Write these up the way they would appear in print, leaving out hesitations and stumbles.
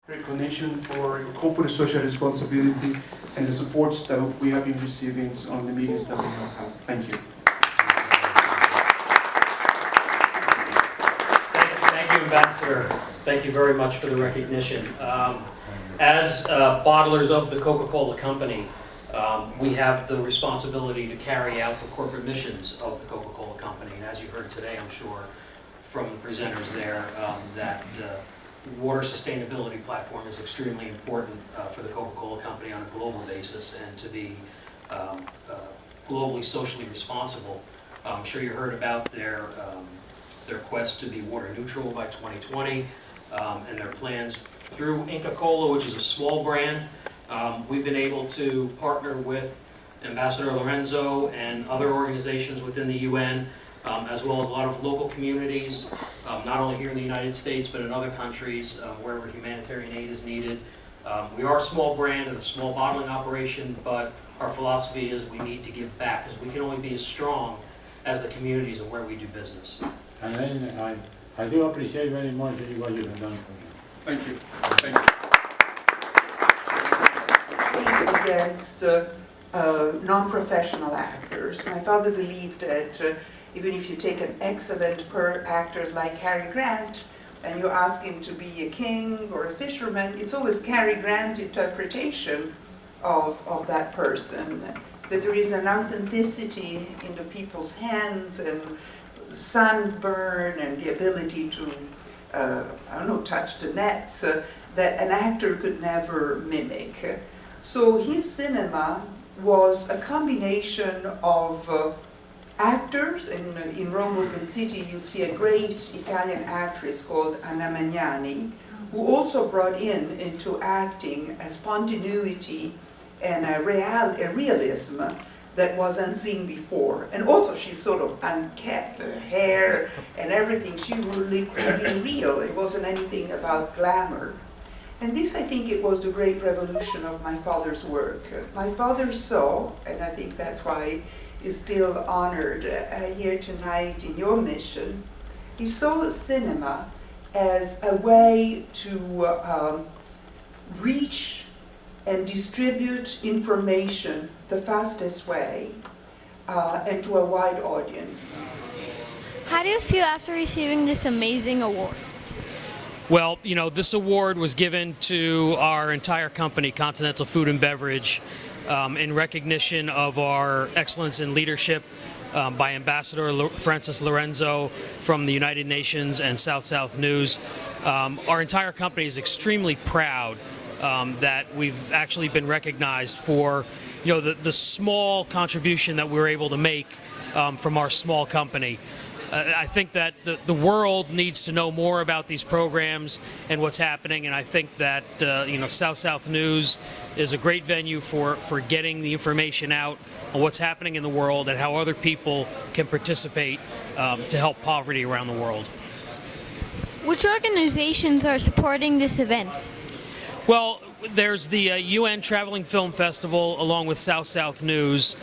Recognition for corporate social responsibility and the support that we have been receiving on the meetings that we have had. Thank you. Thank you, Ambassador. Thank you very much for the recognition. As bottlers of the Coca-Cola Company, we have the responsibility to carry out the corporate missions of the Coca-Cola Company. And as you heard today, I'm sure, from the presenters there, that water sustainability platform is extremely important for the Coca-Cola Company on a global basis, and to be globally socially responsible. I'm sure you heard about their quest to be water neutral by 2020, and their plans through Inca Kola, which is a small brand. We've been able to partner with Ambassador Lorenzo and other organizations within the UN, as well as a lot of local communities, not only here in the United States, but in other countries wherever humanitarian aid is needed. We are a small brand and a small bottling operation, but our philosophy is we need to give back, because we can only be as strong as the communities and where we do business. And then I do appreciate very much what you have done for me. Thank you. Thank you. Against non-professional actors. My father believed that even if you take an excellent actor like Cary Grant and you ask him to be a king or a fisherman, it's always Cary Grant interpretation of that person. That there is an authenticity in the people's hands and sunburn and the ability to, I don't know, touch the nets that an actor could never mimic. So his cinema was a combination of actors. In Rome Open City you see a great Italian actress called Anna Magnani, who also brought into acting a spontaneity and a realism that wasn't seen before. And also she's sort of unkept, her hair and everything, she looked really real. It wasn't anything about glamour. And this, I think, it was the great revolution of my father's work. My father saw, and I think that's why he's still honored here tonight in your mission, he saw cinema as a way to reach and distribute information the fastest way and to a wide audience. How do you feel after receiving this amazing award? Well, you know, this award was given to our entire company, Continental Food and Beverage, in recognition of our excellence in leadership by Ambassador Francis Lorenzo from the United Nations and South News. Our entire company is extremely proud that we've actually been recognized for, you know, the small contribution that we're able to make from our small company. I think that the world needs to know more about these programs and what's happening, and I think that you know, South News is a great venue for getting the information out on what's happening in the world and how other people can participate to help poverty around the world. Which organizations are supporting this event? Well, there's the UN Traveling Film Festival along with South News.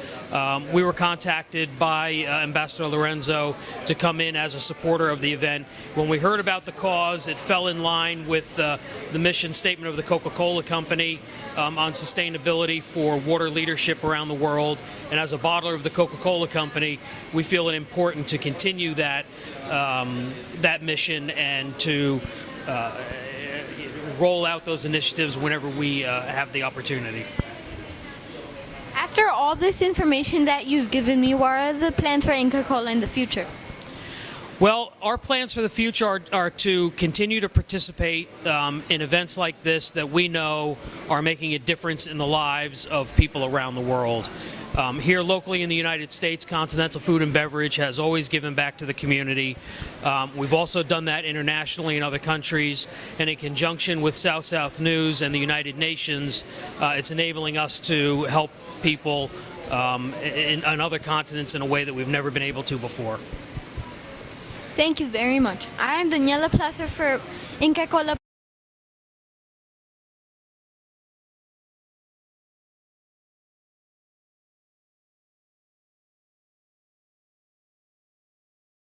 We were contacted by Ambassador Lorenzo to come in as a supporter of the event. When we heard about the cause, it fell in line with the mission statement of the Coca-Cola Company on sustainability for water leadership around the world. And as a bottler of the Coca-Cola Company, we feel it important to continue that mission and to roll out those initiatives whenever we have the opportunity. After all this information that you've given me, what are the plans for Inca Kola in the future? Well, our plans for the future are to continue to participate in events like this that we know are making a difference in the lives of people around the world. Here locally in the United States, Continental Food and Beverage has always given back to the community. We've also done that internationally in other countries, and in conjunction with South News and the United Nations, it's enabling us to help people on other continents in a way that we've never been able to before. Thank you very much. I am Daniela Placer for Inca Kola.